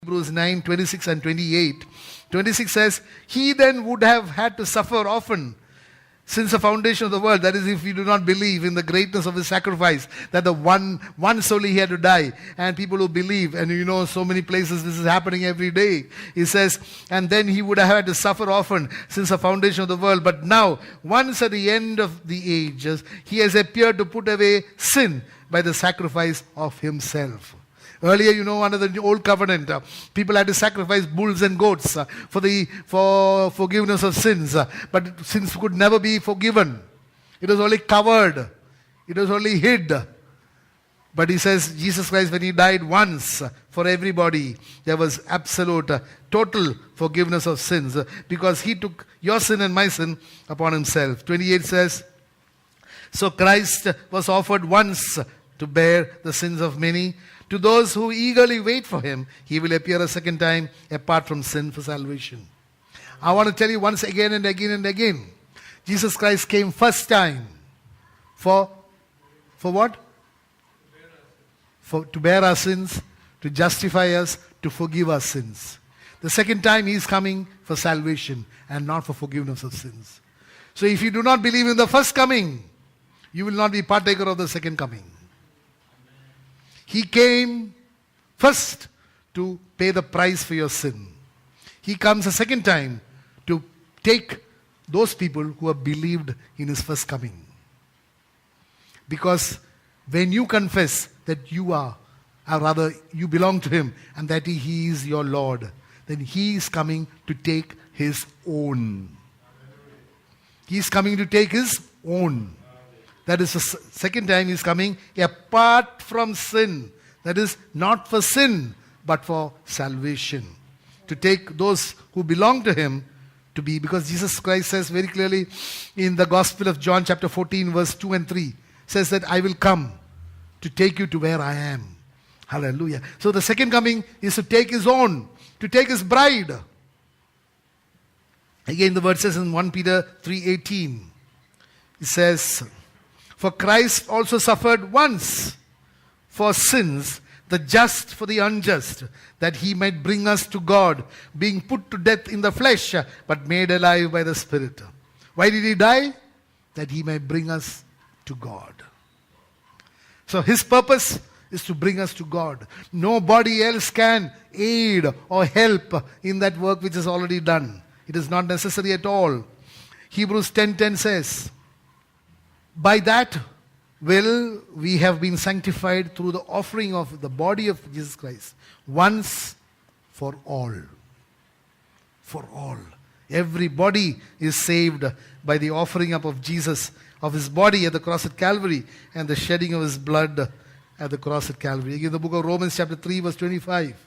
Hebrews 9, 26 and 28. 26 says, he then would have had to suffer often since the foundation of the world. That is, if you do not believe in the greatness of his sacrifice, that the once only he had to die. And people who believe, and you know, so many places this is happening every day. He says, and then he would have had to suffer often since the foundation of the world. But now, once at the end of the ages, he has appeared to put away sin by the sacrifice of himself. Earlier, you know, under the old covenant, people had to sacrifice bulls and goats for forgiveness of sins. But sins could never be forgiven. It was only covered. It was only hid. But he says, Jesus Christ, when he died once for everybody, there was absolute, total forgiveness of sins. Because he took your sin and my sin upon himself. 28 says, so Christ was offered once to bear the sins of many. To those who eagerly wait for him, he will appear a second time apart from sin for salvation. I want to tell you once again and again and again. Jesus Christ came first time for what? To bear our sins, to justify us, to forgive our sins. The second time he is coming for salvation and not for forgiveness of sins. So if you do not believe in the first coming, you will not be partaker of the second coming. He came first to pay the price for your sin. He comes a second time to take those people who have believed in his first coming. Because when you confess that you you belong to him and that he is your Lord, then he is coming to take his own. He is coming to take his own. That is the second time he is coming apart from sin. That is not for sin, but for salvation. To take those who belong to him to be, because Jesus Christ says very clearly in the Gospel of John chapter 14 verse 2 and 3, says that I will come to take you to where I am. Hallelujah. So the second coming is to take his own, to take his bride. Again the word says in 1 Peter 3:18, it says, for Christ also suffered once for sins, the just for the unjust, that he might bring us to God, being put to death in the flesh, but made alive by the Spirit. Why did he die? That he might bring us to God. So his purpose is to bring us to God. Nobody else can aid or help in that work which is already done. It is not necessary at all. Hebrews 10:10 says, by that will we have been sanctified through the offering of the body of Jesus Christ, once for all. For all. Everybody is saved by the offering up of Jesus, of his body at the cross at Calvary, and the shedding of his blood at the cross at Calvary. Again, the book of Romans chapter 3 verse 25.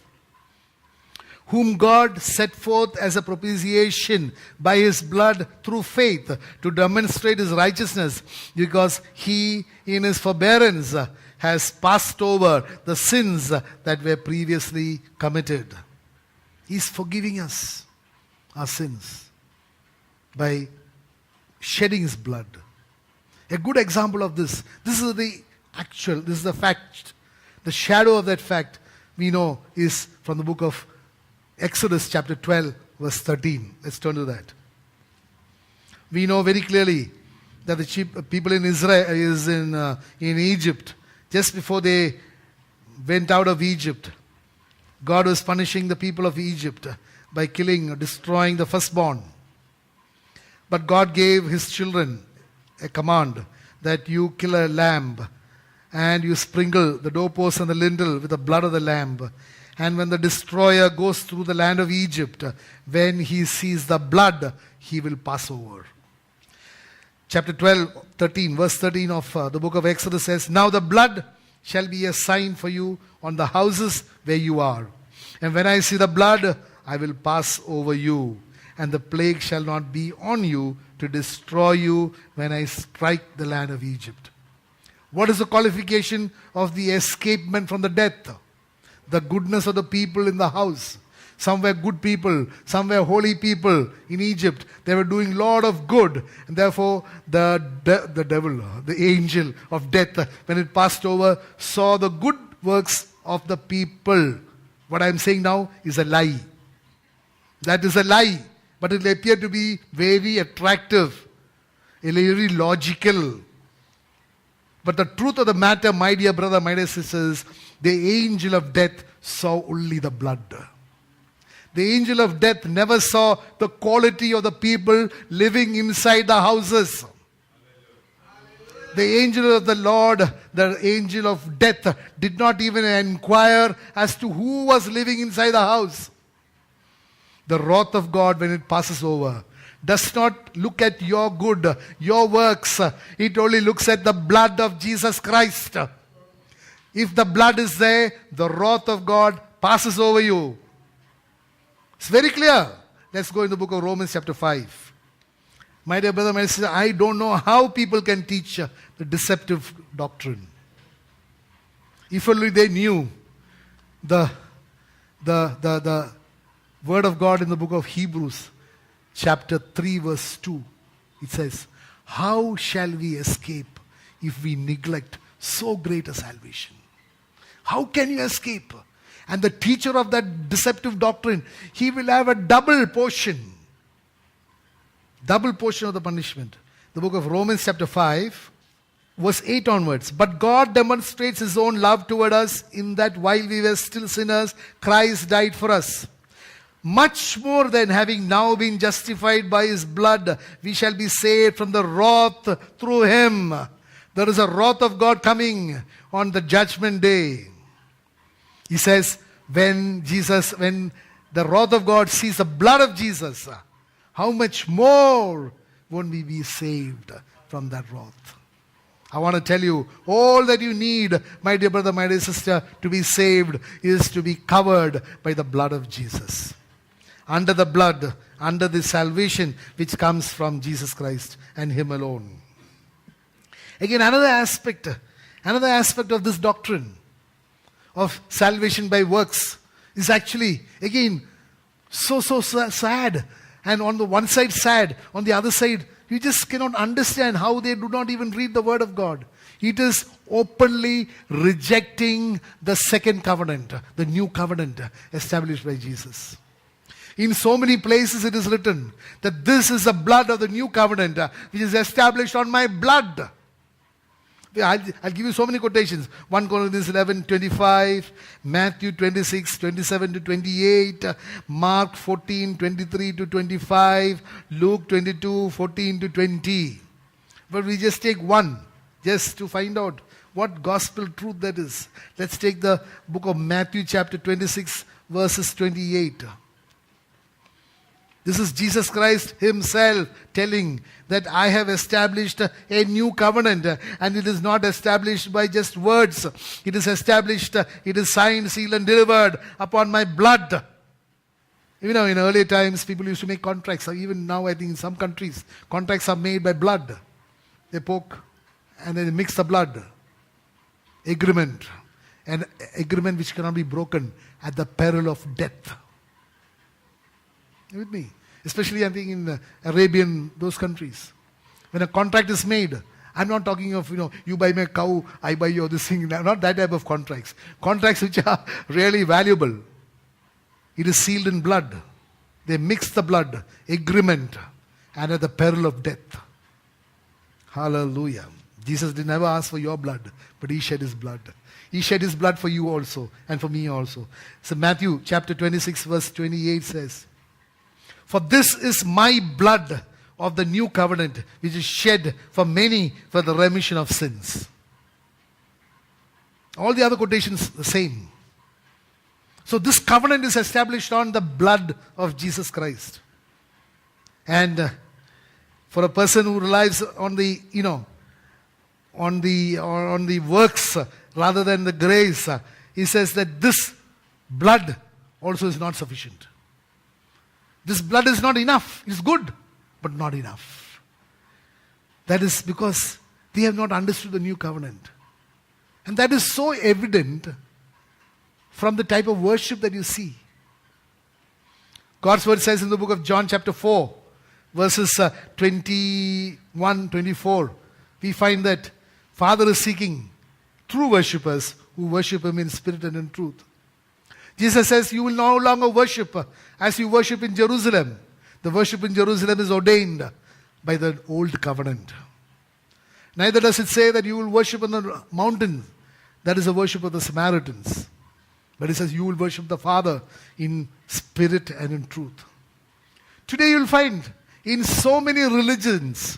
Whom God set forth as a propitiation by his blood through faith to demonstrate his righteousness, because he in his forbearance has passed over the sins that were previously committed. He's forgiving us our sins by shedding his blood. A good example of this is the fact, the shadow of that fact we know is from the book of Exodus chapter 12 verse 13. Let's turn to that. We know very clearly that the people in Israel is in Egypt. Just before they went out of Egypt, God was punishing the people of Egypt by killing or destroying the firstborn. But God gave his children a command that you kill a lamb and you sprinkle the doorpost and the lintel with the blood of the lamb. And when the destroyer goes through the land of Egypt, when he sees the blood, he will pass over. Chapter 12, 13, verse 13 of the book of Exodus says, now the blood shall be a sign for you on the houses where you are. And when I see the blood, I will pass over you. And the plague shall not be on you to destroy you when I strike the land of Egypt. What is the qualification of the escapement from the death? The goodness of the people in the house. Some were good people, some were holy people in Egypt. They were doing a lot of good. And therefore the devil, the angel of death, when it passed over, saw the good works of the people, What I am saying now is a lie. That is a lie. But it will appear to be very attractive, very logical. But the truth of the matter, my dear brother, my dear sisters, the angel of death saw only the blood. The angel of death never saw the quality of the people living inside the houses. The angel of the Lord, the angel of death, did not even inquire as to who was living inside the house. The wrath of God, when it passes over, does not look at your good, your works. It only looks at the blood of Jesus Christ. If the blood is there, the wrath of God passes over you. It's very clear. Let's go in the book of Romans chapter 5. My dear brother, my sister, I don't know how people can teach the deceptive doctrine. If only they knew the word of God in the book of Hebrews, chapter 3, verse 2. It says, how shall we escape if we neglect so great a salvation? How can you escape? And the teacher of that deceptive doctrine, he will have a double portion. Double portion of the punishment. The book of Romans chapter 5, verse 8 onwards. But God demonstrates His own love toward us in that while we were still sinners, Christ died for us. Much more than having now been justified by His blood, we shall be saved from the wrath through Him. There is a wrath of God coming on the judgment day. He says, when the wrath of God sees the blood of Jesus, how much more won't we be saved from that wrath? I want to tell you, all that you need, my dear brother, my dear sister, to be saved is to be covered by the blood of Jesus. Under the blood, under the salvation which comes from Jesus Christ and Him alone. Again, another aspect of this doctrine of salvation by works is actually, again, so sad. And on the one side sad, on the other side, you just cannot understand how they do not even read the Word of God. It is openly rejecting the second covenant, the new covenant established by Jesus. In so many places it is written that this is the blood of the new covenant which is established on my blood. I'll give you so many quotations. 1 Corinthians 11:25, Matthew 26:27 to 28, Mark 14:23 to 25, Luke 22:14 to 20. But we just take one, just to find out what gospel truth that is. Let's take the book of Matthew chapter 26, verses 28. This is Jesus Christ Himself telling that I have established a new covenant, and it is not established by just words. It is established, it is signed, sealed and delivered upon my blood. You know, in earlier times, people used to make contracts. Even now, I think in some countries, contracts are made by blood. They poke and then they mix the blood. Agreement. An agreement which cannot be broken at the peril of death. You with me? Especially I think in Arabian, those countries. When a contract is made, I'm not talking of, you buy me a cow, I buy you this thing. Not that type of contracts. Contracts which are really valuable. It is sealed in blood. They mix the blood, agreement, and at the peril of death. Hallelujah. Jesus did never ask for your blood, but He shed His blood. He shed His blood for you also, and for me also. So Matthew chapter 26 verse 28 says, for this is my blood of the new covenant, which is shed for many for the remission of sins. All the other quotations the same. So this covenant is established on the blood of Jesus Christ. And for a person who relies on the, on the works rather than the grace, he says that this blood also is not sufficient. This blood is not enough. It's good, but not enough. That is because they have not understood the new covenant. And that is so evident from the type of worship that you see. God's word says in the book of John chapter 4, verses 21, 24, we find that Father is seeking true worshippers who worship Him in spirit and in truth. Jesus says you will no longer worship as you worship in Jerusalem. The worship in Jerusalem is ordained by the old covenant. Neither does it say that you will worship on the mountain. That is the worship of the Samaritans. But it says you will worship the Father in spirit and in truth. Today you will find in so many religions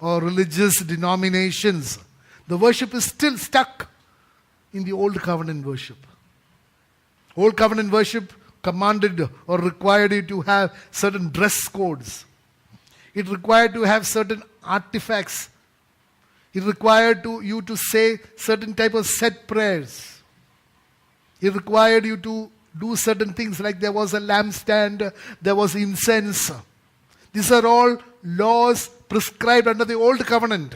or religious denominations, the worship is still stuck in the old covenant worship. Old covenant worship commanded or required you to have certain dress codes. It required to have certain artifacts. It required you to say certain type of set prayers. It required you to do certain things, like there was a lampstand, there was incense. These are all laws prescribed under the old covenant.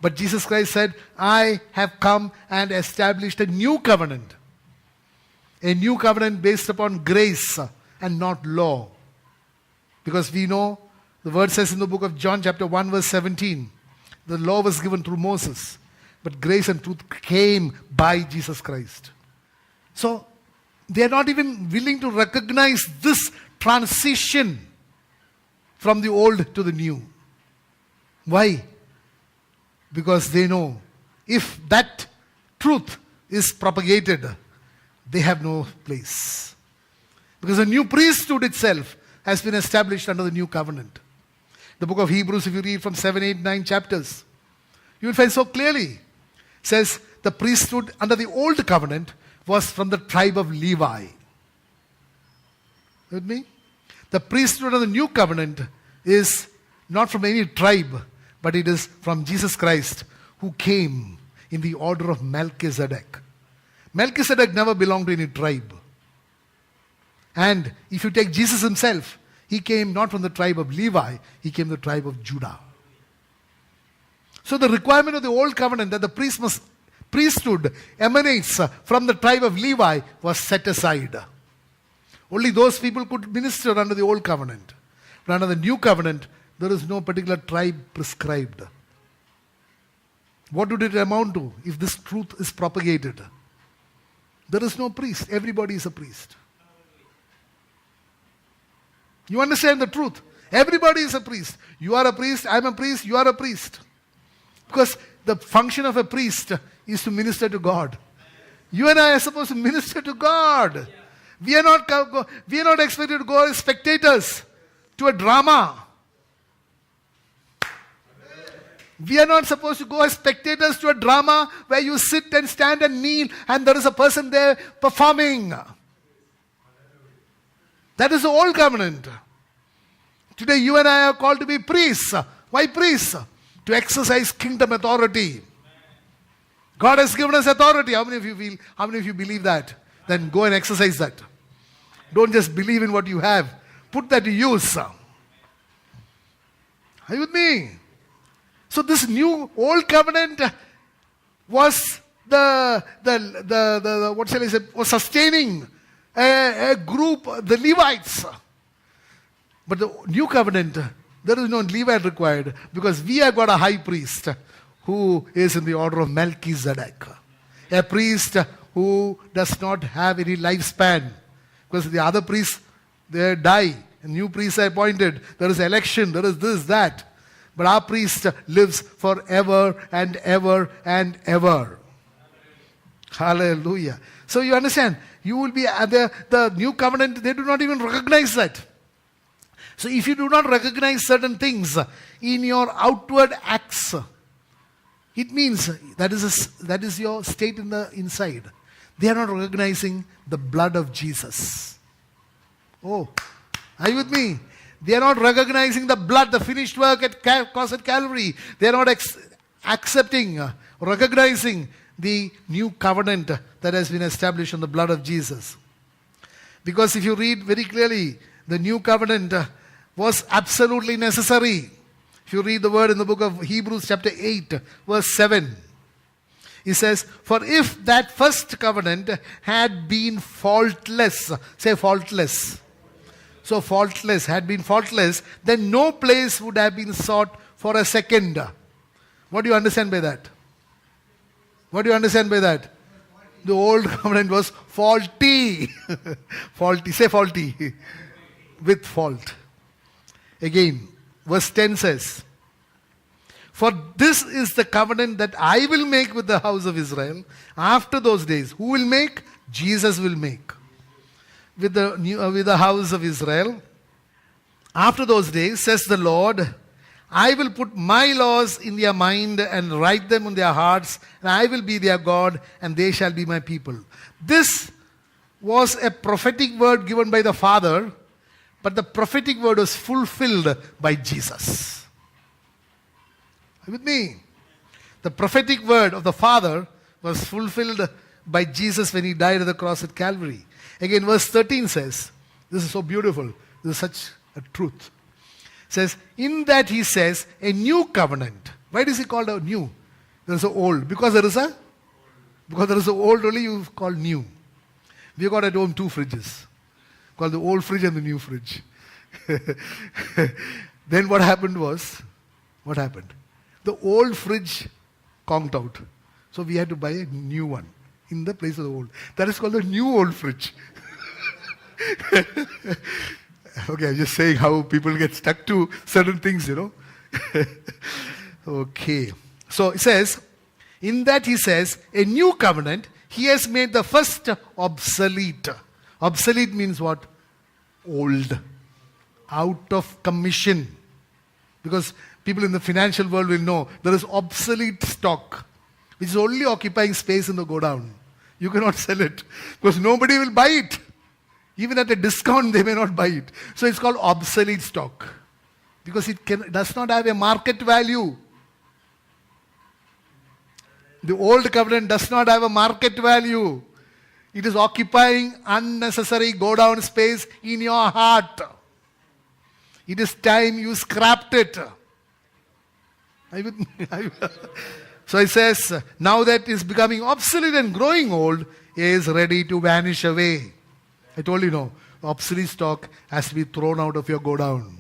But Jesus Christ said, I have come and established a new covenant. A new covenant based upon grace and not law. Because we know, the word says in the book of John chapter 1 verse 17, the law was given through Moses, but grace and truth came by Jesus Christ. So, they are not even willing to recognize this transition from the old to the new. Why? Because they know if that truth is propagated, they have no place. Because a new priesthood itself has been established under the new covenant. The book of Hebrews, if you read from 7, 8, 9 chapters, you will find so clearly, says the priesthood under the old covenant was from the tribe of Levi. With me? The priesthood of the new covenant is not from any tribe, but it is from Jesus Christ, who came in the order of Melchizedek. Melchizedek never belonged to any tribe. And if you take Jesus himself, he came not from the tribe of Levi, he came from the tribe of Judah. So the requirement of the old covenant that the priesthood emanates from the tribe of Levi was set aside. Only those people could minister under the old covenant. But under the new covenant, there is no particular tribe prescribed. What would it amount to if this truth is propagated? There is no priest. Everybody is a priest. You understand the truth? Everybody is a priest. You are a priest, I am a priest, you are a priest. Because the function of a priest is to minister to God. You and I are supposed to minister to God. We are not expected to go as spectators to a drama. We are not supposed to go as spectators to a drama where you sit and stand and kneel and there is a person there performing. That is the old covenant. Today you and I are called to be priests. Why priests? To exercise kingdom authority. God has given us authority. How many of you believe that? Then go and exercise that. Don't just believe in what you have. Put that to use. Are you with me? So this new old covenant was what shall I say, was sustaining a group, the Levites. But the new covenant, there is no Levite required, because we have got a high priest who is in the order of Melchizedek. A priest who does not have any lifespan. Because the other priests, they die. And new priests are appointed. There is election, there is this, that. But our priest lives forever and ever and ever. Hallelujah. So you understand, you will be at the new covenant, they do not even recognize that. So if you do not recognize certain things in your outward acts, it means that is your state in the inside. They are not recognizing the blood of Jesus. Oh, are you with me? They are not recognizing the blood, the finished work at cross at Calvary. They are not accepting, recognizing the new covenant that has been established on the blood of Jesus. Because if you read very clearly, the new covenant was absolutely necessary. If you read the word in the book of Hebrews chapter 8, verse 7, he says, for if that first covenant had been faultless, say faultless. So faultless, had been faultless, then no place would have been sought for a second. What do you understand by that? What do you understand by that? The old covenant was faulty. Faulty. Say faulty. With fault. Again, verse 10 says, for this is the covenant that I will make with the house of Israel after those days. Who will make? Jesus will make. With the house of Israel. After those days, says the Lord, I will put my laws in their mind and write them on their hearts, and I will be their God, and they shall be my people. This was a prophetic word given by the Father, but the prophetic word was fulfilled by Jesus. Are you with me? The prophetic word of the Father was fulfilled by Jesus when he died on the cross at Calvary. Again, verse 13 says, this is so beautiful, this is such a truth. It says, in that he says, a new covenant. Why is he called a new? There is an old. Because there is an old only, you call new. We got at home 2 fridges. Called the old fridge and the new fridge. Then what happened? The old fridge conked out. So we had to buy a new one in the place of the old. That is called the new old fridge. Okay, I'm just saying how people get stuck to certain things, Okay. So it says, in that he says, a new covenant, he has made the first obsolete. Obsolete means what? Old. Out of commission. Because people in the financial world will know there is obsolete stock, which is only occupying space in the godown. You cannot sell it because nobody will buy it. Even at a discount, they may not buy it. So it's called obsolete stock because it does not have a market value. The old covenant does not have a market value. It is occupying unnecessary godown space in your heart. It is time you scrapped it. So it says, now that is becoming obsolete and growing old, is ready to vanish away. I told you, no, obsolete stock has to be thrown out of your godown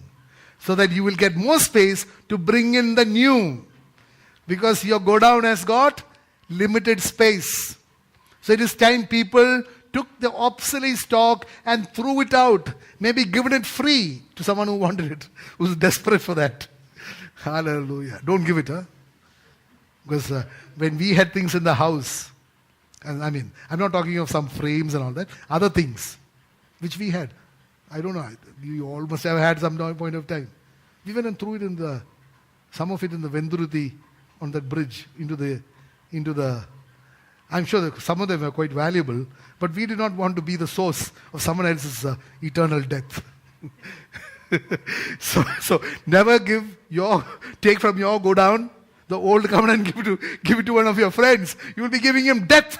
so that you will get more space to bring in the new. Because your godown has got limited space. So it is time people took the obsolete stock and threw it out. Maybe given it free to someone who wanted it, who's desperate for that. Hallelujah. Don't give it, huh? Because when we had things in the house, and I'm not talking of some frames and all that, other things which we had. I don't know, you all must have had some point of time. We went and threw it some of it in the Venduruthi on that bridge into the I'm sure that some of them are quite valuable, but we did not want to be the source of someone else's eternal death. So never take from your godown the old covenant and give it to one of your friends. You will be giving him death.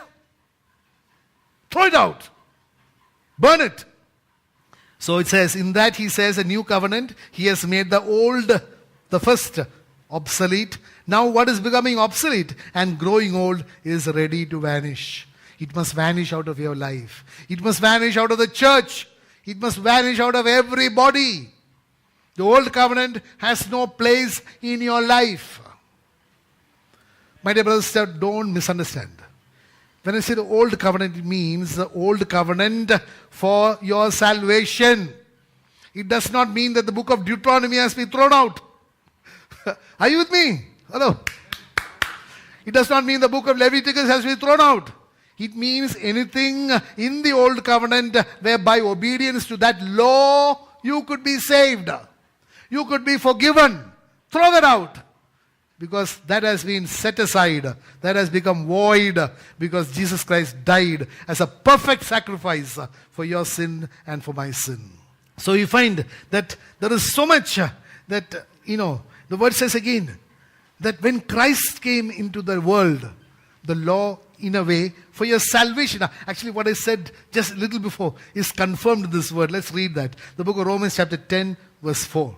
Throw it out. Burn it. So it says, in that he says a new covenant, he has made the first obsolete. Now what is becoming obsolete and growing old is ready to vanish. It must vanish out of your life. It must vanish out of the church. It must vanish out of everybody. The old covenant has no place in your life. My dear brothers and sisters, don't misunderstand. When I say the old covenant, it means the old covenant for your salvation. It does not mean that the book of Deuteronomy has been thrown out. Are you with me? Hello. It does not mean the book of Leviticus has been thrown out. It means anything in the old covenant whereby obedience to that law you could be saved. You could be forgiven. Throw that out. Because that has been set aside. That has become void because Jesus Christ died as a perfect sacrifice for your sin and for my sin. So you find that there is so much that, the word says again, that when Christ came into the world, the law, in a way, for your salvation. Actually, what I said just a little before is confirmed in this word. Let's read that. The book of Romans chapter 10, verse 4.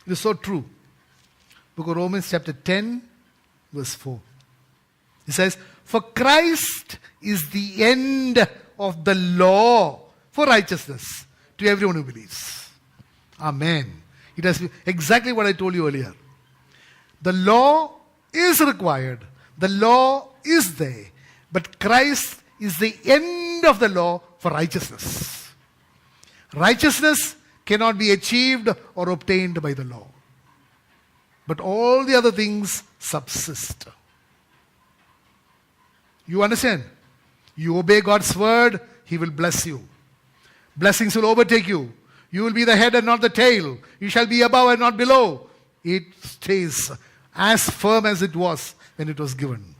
It is so true. Book of Romans chapter 10, verse 4. It says, for Christ is the end of the law for righteousness to everyone who believes. Amen. It has been exactly what I told you earlier. The law is required. The law is there. But Christ is the end of the law for righteousness. Righteousness cannot be achieved or obtained by the law. But all the other things subsist. You understand? You obey God's word, He will bless you. Blessings will overtake you. You will be the head and not the tail. You shall be above and not below. It stays as firm as it was when it was given.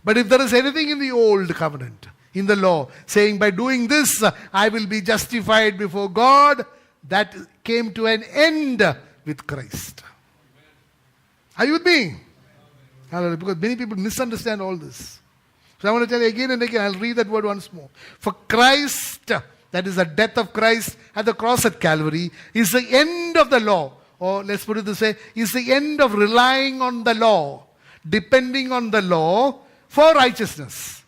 But if there is anything in the old covenant, in the law, saying by doing this I will be justified before God, that came to an end with Christ. Are you with me? Hallelujah. Because many people misunderstand all this. So I want to tell you again and again, I'll read that word once more. For Christ, that is the death of Christ at the cross at Calvary, is the end of the law. Or let's put it this way, is the end of relying on the law, depending on the law for righteousness.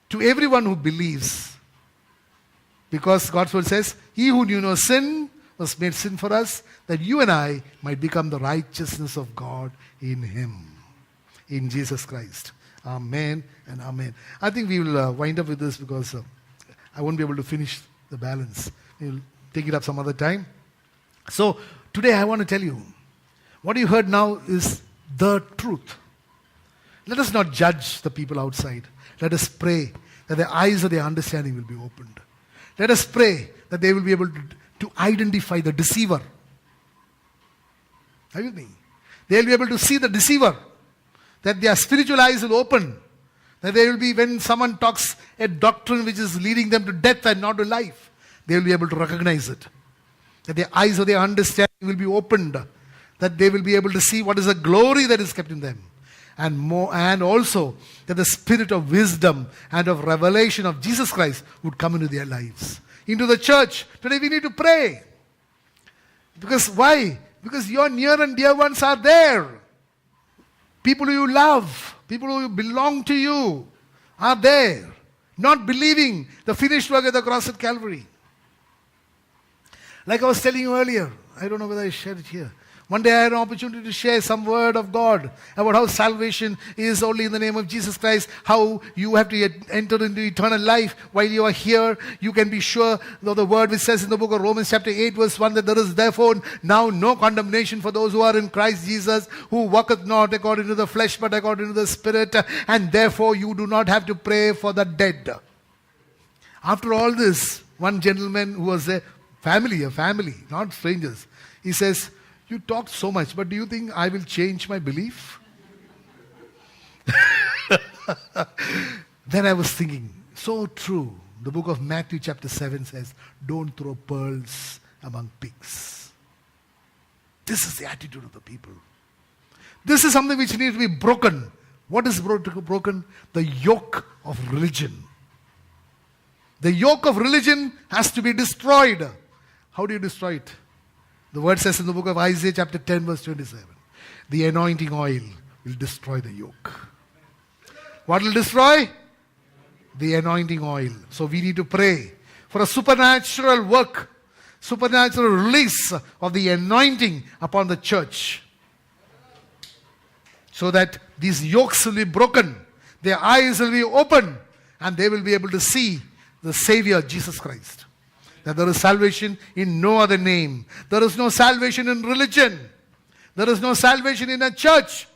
To everyone who believes. Because God's word says, He who knew no sin was made sin for us, that you and I might become the righteousness of God in Him. In Jesus Christ. Amen and amen. I think we will wind up with this because I won't be able to finish the balance. We'll take it up some other time. So, today I want to tell you, what you heard now is the truth. Let us not judge the people outside. Let us pray that the eyes of their understanding will be opened. Let us pray that they will be able to identify the deceiver. Are you with me? They will be able to see the deceiver. That their spiritual eyes will open. That they will be, when someone talks a doctrine which is leading them to death and not to life, they will be able to recognize it. That the eyes of their understanding will be opened. That they will be able to see what is the glory that is kept in them. And also that the spirit of wisdom and of revelation of Jesus Christ would come into their lives. Into the church. Today we need to pray. Because why? Because your near and dear ones are there. People who you love, people who belong to you are there. Not believing the finished work at the cross at Calvary. Like I was telling you earlier, I don't know whether I shared it here. One day I had an opportunity to share some word of God about how salvation is only in the name of Jesus Christ, how you have to enter into eternal life while you are here. You can be sure, though the word which says in the book of Romans chapter 8 verse 1 that there is therefore now no condemnation for those who are in Christ Jesus, who walketh not according to the flesh but according to the Spirit, and therefore you do not have to pray for the dead. After all this, one gentleman who was a family, not strangers, he says, you talked so much, but do you think I will change my belief? Then I was thinking, so true. The book of Matthew chapter 7 says, don't throw pearls among pigs. This is the attitude of the people. This is something which needs to be broken. What is broken? The yoke of religion. The yoke of religion has to be destroyed. How do you destroy it? The word says in the book of Isaiah chapter 10 verse 27, the anointing oil will destroy the yoke. What will destroy? The anointing oil. So we need to pray for a supernatural work, supernatural release of the anointing upon the church. So that these yokes will be broken, their eyes will be open, and they will be able to see the Savior Jesus Christ. That there is salvation in no other name. There is no salvation in religion. There is no salvation in a church.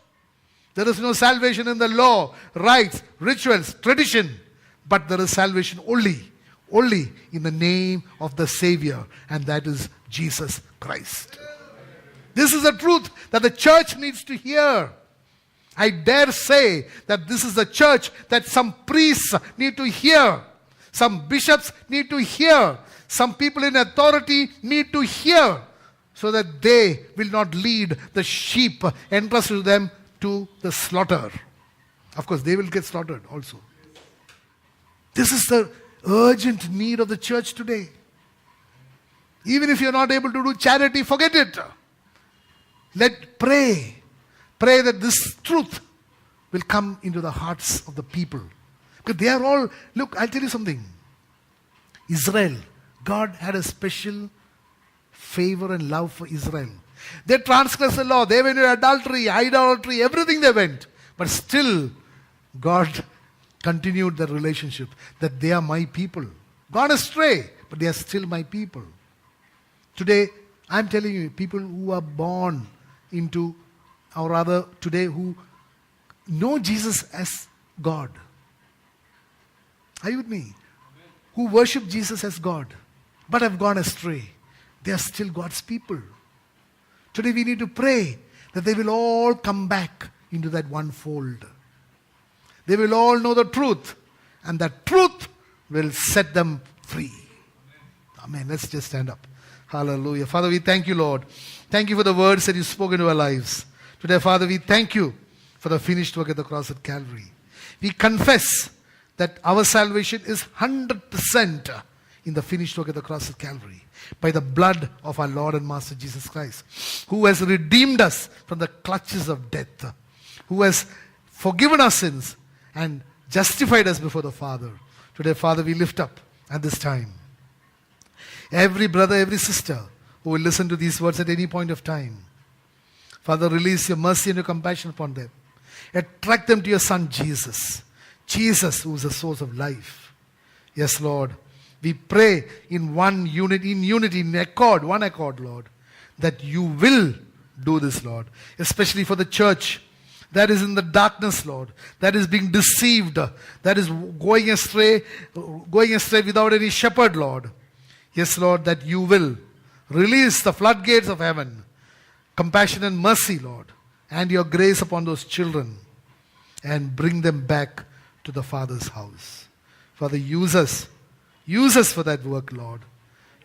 There is no salvation in the law, rites, rituals, tradition. But there is salvation only in the name of the Savior, and that is Jesus Christ. This is the truth that the church needs to hear. I dare say that this is the church that some priests need to hear. Some bishops need to hear. Some people in authority need to hear, so that they will not lead the sheep entrusted to them to the slaughter. Of course, they will get slaughtered also. This is the urgent need of the church today. Even if you're not able to do charity, forget it. Pray that this truth will come into the hearts of the people. Because they are all, look, I'll tell you something. Israel, God had a special favor and love for Israel. They transgressed the law. They went into adultery, idolatry, everything they went. But still, God continued the relationship, that they are my people. Gone astray, but they are still my people. Today, I'm telling you, people who are born into, or rather today, who know Jesus as God. Are you with me? Who worship Jesus as God, but have gone astray. They are still God's people. Today we need to pray that they will all come back into that one fold. They will all know the truth, and that truth will set them free. Amen. Let's just stand up. Hallelujah. Father, we thank you, Lord. Thank you for the words that you spoke into our lives. Today, Father, we thank you for the finished work at the cross at Calvary. We confess that our salvation is 100% in the finished work at the cross at Calvary, by the blood of our Lord and Master Jesus Christ, who has redeemed us from the clutches of death, who has forgiven our sins and justified us before the Father. Today, Father, we lift up at this time every brother, every sister who will listen to these words at any point of time. Father, release your mercy and your compassion upon them. Attract them to your Son, Jesus. Jesus, who is the source of life. Yes, Lord. We pray in one unity, in accord, one accord, Lord, that you will do this, Lord. Especially for the church that is in the darkness, Lord, that is being deceived, that is going astray without any shepherd, Lord. Yes, Lord, that you will release the floodgates of heaven, compassion and mercy, Lord, and your grace upon those children, and bring them back to the Father's house. Father, use us for that work, Lord.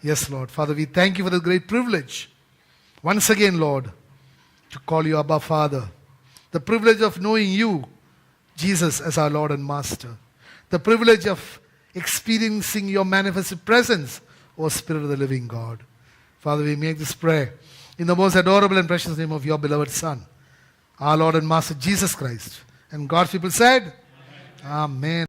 Yes, Lord. Father, we thank you for the great privilege, once again, Lord, to call you Abba, Father. The privilege of knowing you, Jesus, as our Lord and Master. The privilege of experiencing your manifested presence, O Spirit of the living God. Father, we make this prayer in the most adorable and precious name of your beloved Son, our Lord and Master Jesus Christ. And God's people said, Amen. Amen.